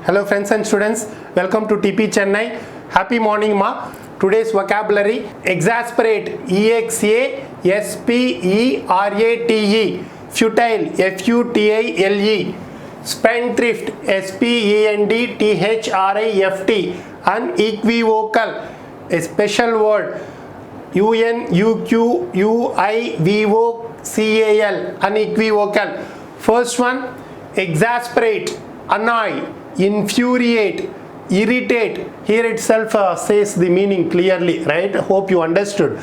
Hello friends and students, welcome to TP Chennai. Happy morning ma. Today's vocabulary: exasperate, exasperate, futile, futile, spendthrift, spendthrift, unequivocal, a special word, unequivocal, unequivocal. First one, exasperate, annoy, infuriate, irritate. Here itself says the meaning clearly, right? Hope you understood.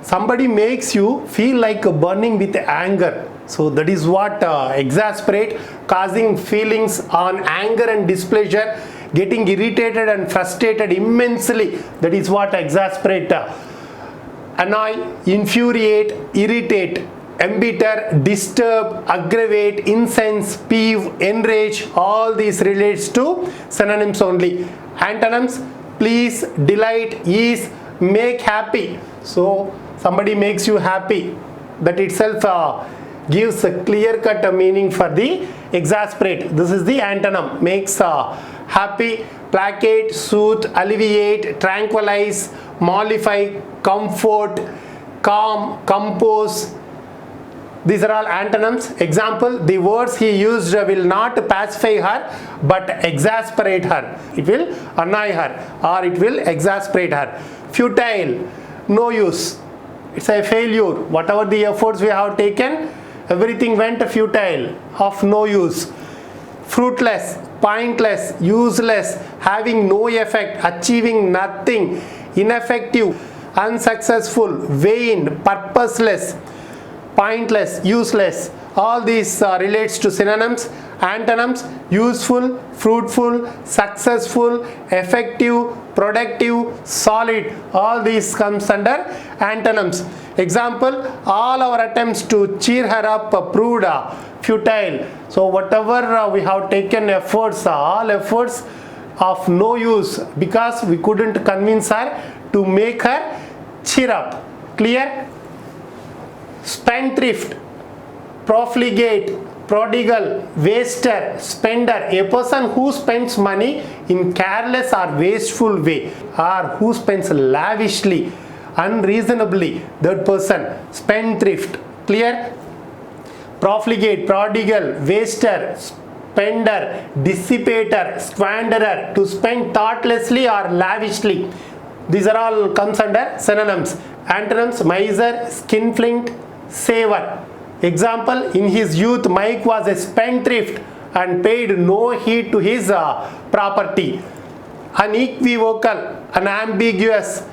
Somebody makes you feel like burning with anger. So that is what exasperate, causing feelings on anger and displeasure, getting irritated and frustrated immensely. That is what exasperate. Annoy, infuriate, irritate, embitter, disturb, aggravate, incense, peeve, enrage. All these relates to synonyms only. Antonyms: please, delight, ease, make happy. So somebody makes you happy, that itself gives a clear-cut meaning for the exasperate. This is the antonym: makes happy, placate, soothe, alleviate, tranquilize, mollify, comfort, calm, compose. These are all antonyms. Example: the words he used will not pacify her but exasperate her. It will annoy her or it will exasperate her. Futile, no use. It's a failure. Whatever the efforts we have taken, everything went futile, of no use. Fruitless, pointless, useless, having no effect, achieving nothing, ineffective, unsuccessful, vain, purposeless, pointless, useless. All these relates to synonyms. Antonyms: useful, fruitful, successful, effective, productive, solid. All these comes under antonyms. Example: all our attempts to cheer her up proved futile. So whatever we have taken efforts, all efforts of no use, because we couldn't convince her to make her cheer up. Clear? Spendthrift, profligate, prodigal, waster, spender. A person who spends money in careless or wasteful way, or who spends lavishly, unreasonably, that person. Spendthrift. Clear? Profligate, prodigal, waster, spender, dissipator, squanderer, to spend thoughtlessly or lavishly. These are all comes under synonyms. Antonyms: miser, skinflint, saver. Example: in his youth Mike was a spendthrift and paid no heed to his property. Unequivocal, unambiguous,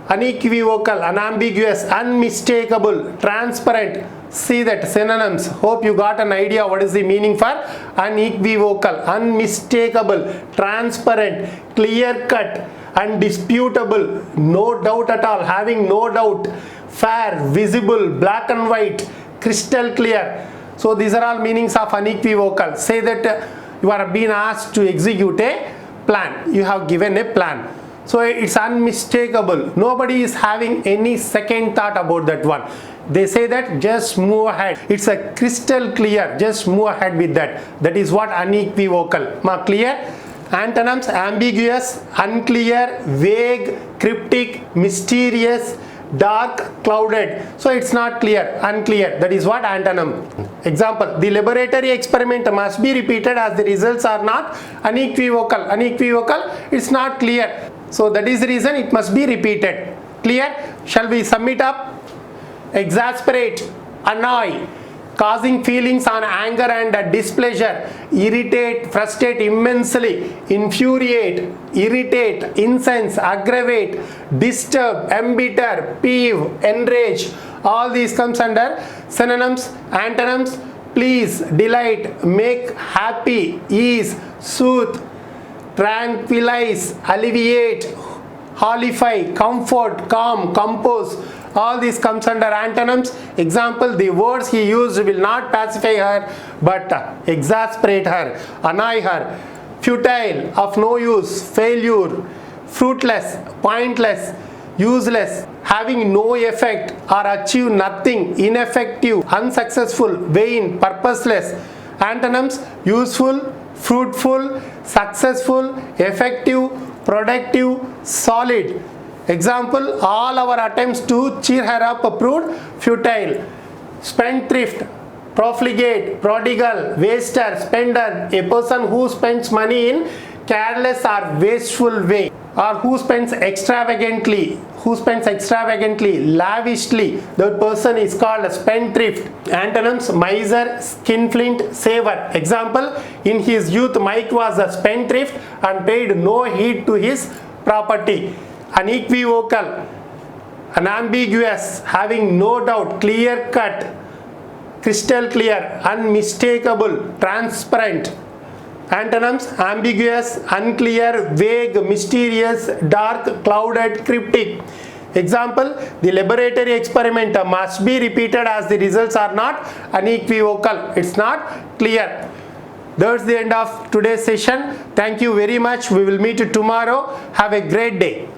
unequivocal, unambiguous, unmistakable, transparent. See that synonyms. Hope you got an idea what is the meaning for unequivocal, unmistakable, transparent, clear cut, undisputable, no doubt at all, having no doubt, fair, visible, black and white, crystal clear. So these are all meanings of unequivocal. Say that you are being asked to execute a plan. You have given a plan. So it's unmistakable. Nobody is having any second thought about that one. They say that just move ahead. It's a crystal clear. Just move ahead with that. That is what unequivocal. Clear? Antonyms: ambiguous, unclear, vague, cryptic, mysterious, dark, clouded. So it's not clear, unclear. That is what antonym. Example: the laboratory experiment must be repeated as the results are not unequivocal. Unequivocal, it's not clear. So that is the reason it must be repeated. Clear? Shall we sum it up? Exasperate, annoy, causing feelings on anger and displeasure, irritate, frustrate immensely, infuriate, irritate, incense, aggravate, disturb, embitter, peeve, enrage. All these comes under synonyms. Antonyms: please, delight, make happy, ease, soothe, tranquilize, alleviate, mollify, comfort, calm, compose. All these comes under antonyms. Example: the words he used will not pacify her but exasperate her, annoy her. Futile, of no use, failure. Fruitless, pointless, useless, having no effect or achieve nothing, ineffective, unsuccessful, vain, purposeless. Antonyms: useful, fruitful, successful, effective, productive, solid. Example, all our attempts to cheer her up proved futile. Spendthrift, profligate, prodigal, waster, spender, a person who spends money in careless or wasteful way, or who spends extravagantly, lavishly. That person is called a spendthrift. Antonyms: miser, skinflint, saver. Example, in his youth Mike was a spendthrift and paid no heed to his property. Unequivocal, unambiguous, having no doubt, clear cut, crystal clear, unmistakable, transparent. Antonyms: ambiguous, unclear, vague, mysterious, dark, clouded, cryptic. Example, the laboratory experiment must be repeated as the results are not unequivocal. It's not clear. That's the end of today's session. Thank you very much. We will meet tomorrow. Have a great day.